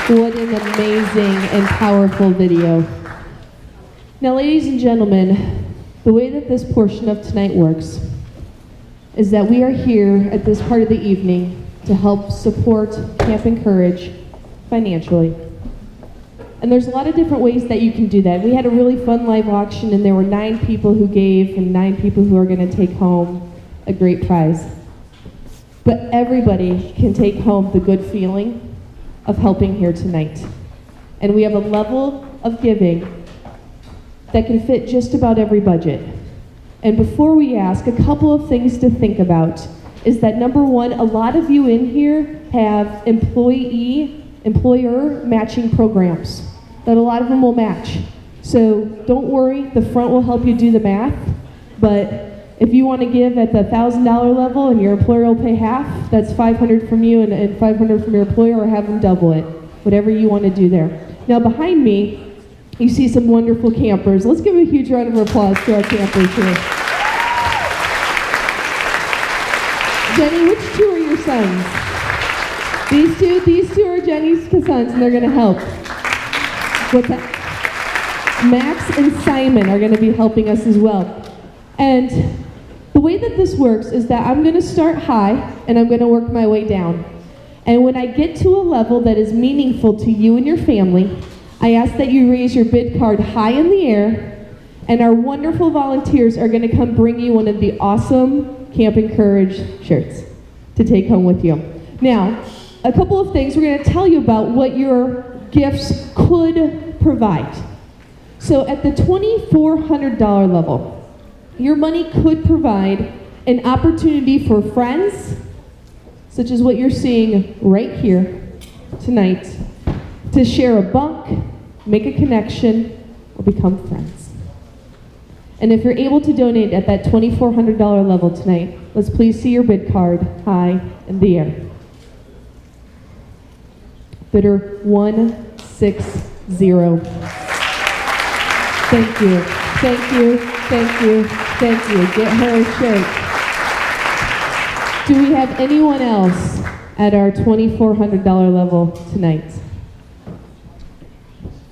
What an amazing and powerful video. Now, ladies and gentlemen, the way that this portion of tonight works is that we are here at this part of the evening to help support Camp Encourage financially. And there's a lot of different ways that you can do that. We had a really fun live auction, and there were 9 people who gave and 9 people who are going to take home a great prize. But everybody can take home the good feeling of helping here tonight. And we have a level of giving that can fit just about every budget. And before we ask, a couple of things to think about is that number one, a lot of you in here have employer matching programs that a lot of them will match. So don't worry, the front will help you do the math, but if you want to give at the $1,000 level and your employer will pay half, that's $500 from you and $500 from your employer, or have them double it. Whatever you want to do there. Now behind me, you see some wonderful campers. Let's give a huge round of applause to our campers here. Jenny, which 2 are your sons? These two are Jenny's sons, and they're going to help. What's that? Max and Simon are going to be helping us as well. And the way that this works is that I'm going to start high and I'm going to work my way down. And when I get to a level that is meaningful to you and your family, I ask that you raise your bid card high in the air, and our wonderful volunteers are going to come bring you one of the awesome Camp Encourage shirts to take home with you. Now, a couple of things we're going to tell you about what your gifts could provide. So at the $2,400 level, your money could provide an opportunity for friends, such as what you're seeing right here tonight, to share a bunk, make a connection, or become friends. And if you're able to donate at that $2,400 level tonight, let's please see your bid card high in the air. Bidder 160. Thank you, thank you, thank you, thank you. Get her a shirt. Do we have anyone else at our $2,400 level tonight?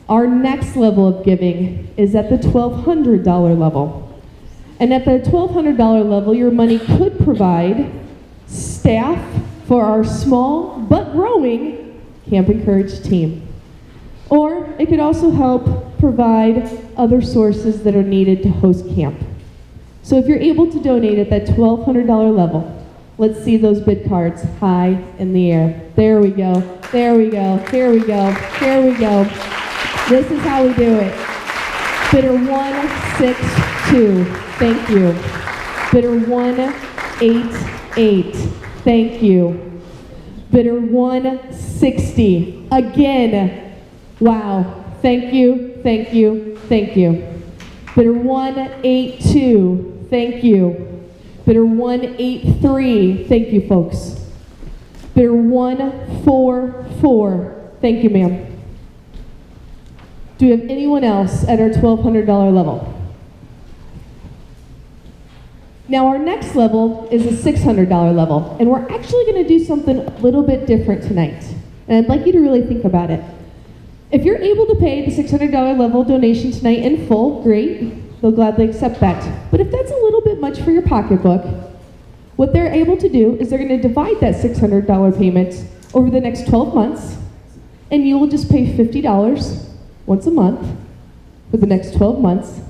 Our next level of giving is at the $1,200 level. And at the $1,200 level, your money could provide staff for our small but growing Camp Encourage team. Or it could also help provide other sources that are needed to host camp. So if you're able to donate at that $1,200 level, let's see those bid cards high in the air. There we go, there we go, here we go, here we go. This is how we do it. Bidder 162, thank you. Bidder 188, thank you. Bidder 160, again, wow, thank you, thank you, thank you. Bidder 182, thank you. Bidder 183, thank you folks. Bidder 144, thank you ma'am. Do we have anyone else at our $1,200 level? Now our next level is a $600 level, and we're actually going to do something a little bit different tonight. And I'd like you to really think about it. If you're able to pay the $600 level donation tonight in full, great. They'll gladly accept that. But if that's a little bit much for your pocketbook, what they're able to do is they're going to divide that $600 payment over the next 12 months, and you will just pay $50 once a month for the next 12 months,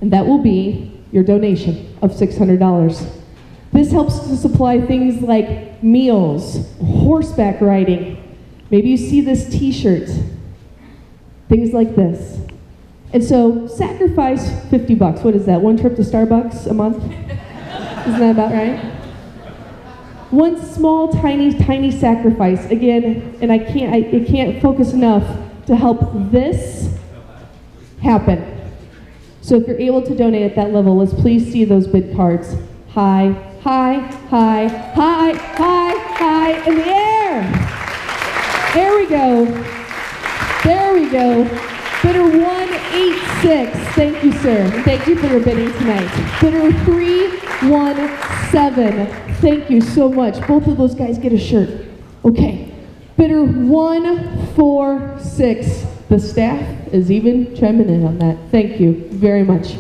and that will be your donation of $600. This helps to supply things like meals, horseback riding. Maybe you see this t-shirt, things like this. And so sacrifice 50 bucks. What is that? One trip to Starbucks a month? Isn't that about right? One small, tiny sacrifice. Again, and I can't focus enough to help this happen. So if you're able to donate at that level, let's please see those bid cards. High, high, high, high, high, high, in the air. There we go. There we go. Bidder 186, thank you, sir. And thank you for your bidding tonight. Bidder 317, thank you so much. Both of those guys get a shirt. Okay. Bidder 146, the staff is even chiming in on that. Thank you very much.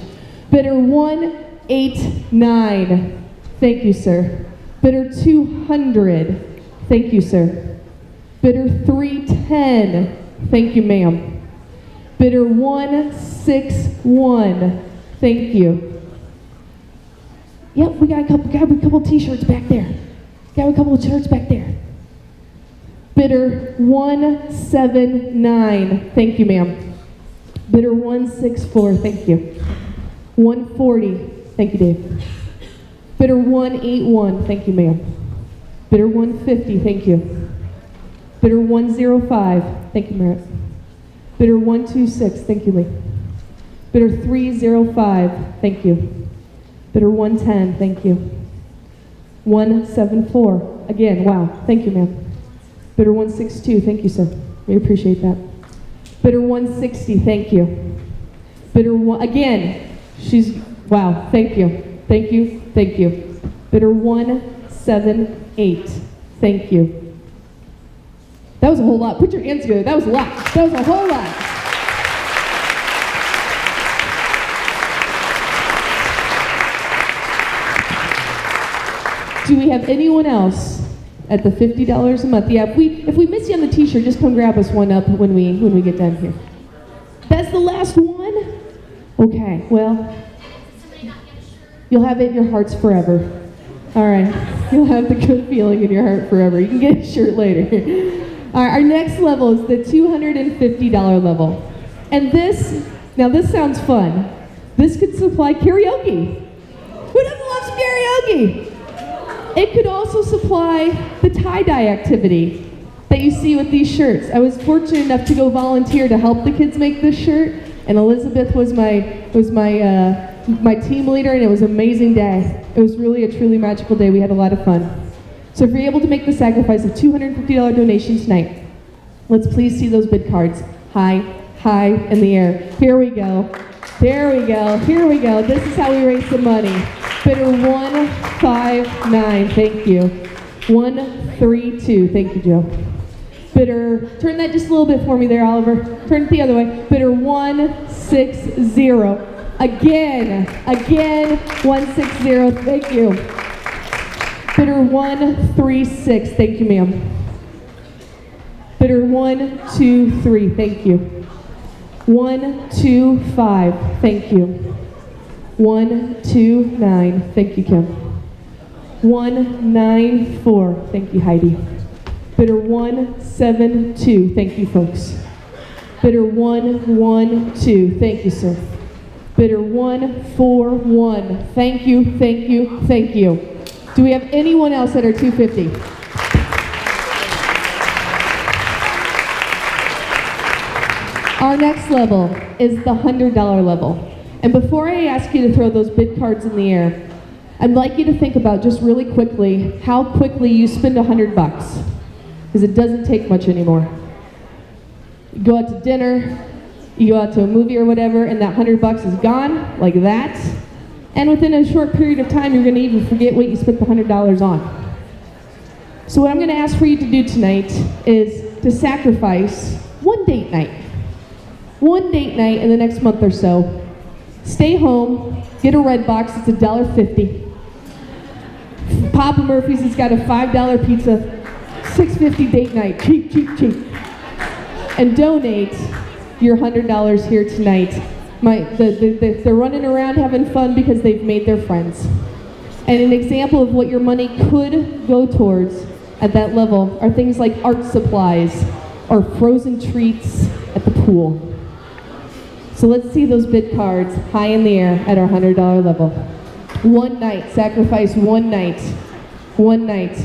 Bidder 189, thank you, sir. Bidder 200, thank you, sir. Bidder 310, thank you, ma'am. Bidder 161, thank you. Yep, we got a couple t-shirts back there. Got a couple of shirts back there. Bidder 179, thank you, ma'am. Bidder 164, thank you. 140, thank you, Dave. Bidder 181, thank you, ma'am. Bidder 150, thank you. Bidder 105, thank you, Merritt. Bidder 126, thank you, Lee. Bidder 305, thank you. Bidder 110, thank you. 174, again, wow, thank you, ma'am. Bidder 162, thank you, sir. We appreciate that. Bidder 160, thank you. Bidder one, again, wow, thank you. Thank you, thank you. Bidder 178, thank you. That was a whole lot. Put your hands together. That was a lot. That was a whole lot. Do we have anyone else at the $50 a month? Yeah, if we miss you on the t-shirt, just come grab us one up when we get done here. That's the last one? Okay, well, you'll have it in your hearts forever. All right, you'll have the good feeling in your heart forever. You can get a shirt later. All right, our next level is the $250 level. And this sounds fun. This could supply karaoke. Who doesn't love some karaoke? It could also supply the tie-dye activity that you see with these shirts. I was fortunate enough to go volunteer to help the kids make this shirt, and Elizabeth was my team leader, and it was an amazing day. It was really a truly magical day. We had a lot of fun. So if you're able to make the sacrifice of $250 donation tonight, let's please see those bid cards. High, high in the air. Here we go. There we go. Here we go. This is how we raise some money. Bidder 159, thank you. 132, thank you, Joe. Bidder, turn that just a little bit for me there, Oliver. Turn it the other way. Bidder 160. Again, 160, thank you. Bidder 136, thank you, ma'am. Bidder 123, thank you. 125, thank you. 129, thank you, Kim. 194, thank you, Heidi. Bidder 172, thank you, folks. Bidder 112, thank you, sir. Bidder 141, thank you, thank you, thank you. Do we have anyone else at our 250? Our next level is the $100 level. And before I ask you to throw those bid cards in the air, I'd like you to think about just really quickly how quickly you spend $100, because it doesn't take much anymore. You go out to dinner, you go out to a movie or whatever, and that $100 is gone, like that. And within a short period of time, you're going to even forget what you spent the $100 on. So what I'm going to ask for you to do tonight is to sacrifice one date night. One date night in the next month or so. Stay home, get a Red Box, it's $1.50. Papa Murphy's has got a $5 pizza, $6.50 date night, cheap, cheap, cheap. And donate your $100 here tonight. They're running around having fun because they've made their friends. And an example of what your money could go towards at that level are things like art supplies or frozen treats at the pool. So let's see those bid cards high in the air at our $100 level. One night, sacrifice one night. One night.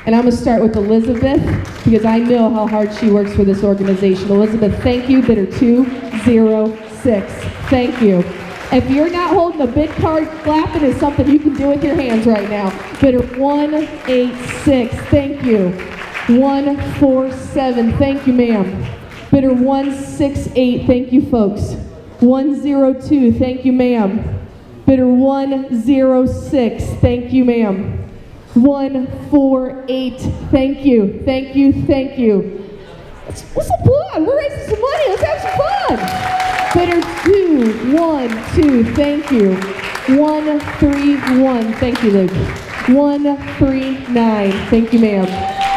And I'm going to start with Elizabeth because I know how hard she works for this organization. Elizabeth, thank you. Bidder 206. Thank you. If you're not holding a bid card, clapping is something you can do with your hands right now. Bidder 186. Thank you. 147. Thank you, ma'am. Bidder 168. Thank you, folks. 102. Thank you, ma'am. Bidder 106. Thank you, ma'am. 148. Thank you. Thank you. Thank you. What's the plan? We're raising some money. Let's have some fun. Bidder 212. Thank you. 131. Thank you, Luke. 139. Thank you, ma'am.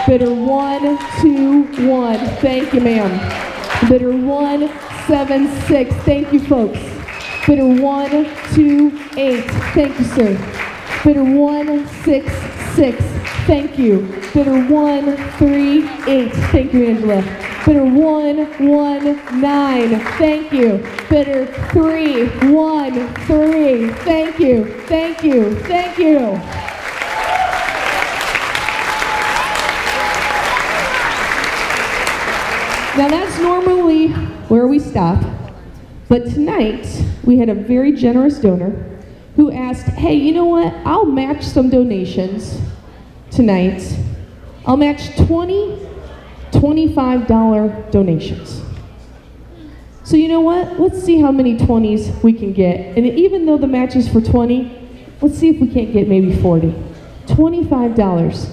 Bidder 121. Thank you, ma'am. Bidder 176. Thank you, folks. Bidder 128. Thank you, sir. Bidder 166. Thank you. Bidder 138. Thank you, Angela. Bidder 119. Thank you. Bidder 313. Thank you. Thank you. Thank you. Now that's normally where we stop, but tonight we had a very generous donor who asked, hey, you know what, I'll match some donations tonight. I'll match $20, $25 donations. So you know what, let's see how many 20s we can get. And even though the match is for 20, let's see if we can't get maybe 40. $25.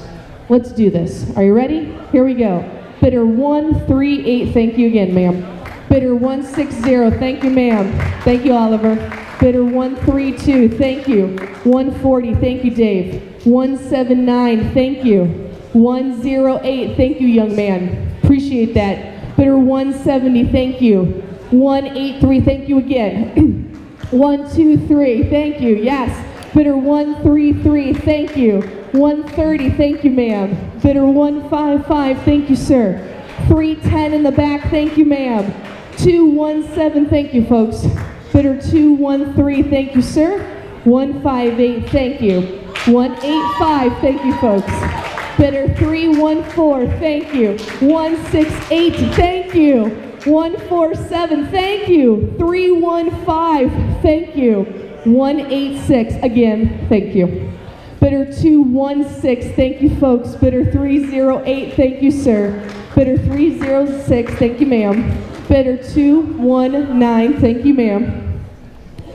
Let's do this. Are you ready? Here we go. Bidder 138, thank you again, ma'am. Bidder 160, thank you, ma'am. Thank you, Oliver. Bidder 132, thank you. 140, thank you, Dave. 179, thank you. 108, thank you, young man. Appreciate that. Bidder 170, thank you. 183, thank you again. 123, thank you, yes. Bidder 133, thank you. 130, thank you, ma'am. Bidder 155, thank you, sir. 310 in the back, thank you, ma'am. 217, thank you, folks. Bidder 213, thank you, sir. 158, thank you. 185, thank you, folks. Bidder 314, thank you. 168, thank you. 147, thank you. 315, thank you. 186, again, thank you. Bidder 216, thank you, folks. Bidder 308, thank you, sir. Bidder 306, thank you, ma'am. Bidder 219, thank you, ma'am.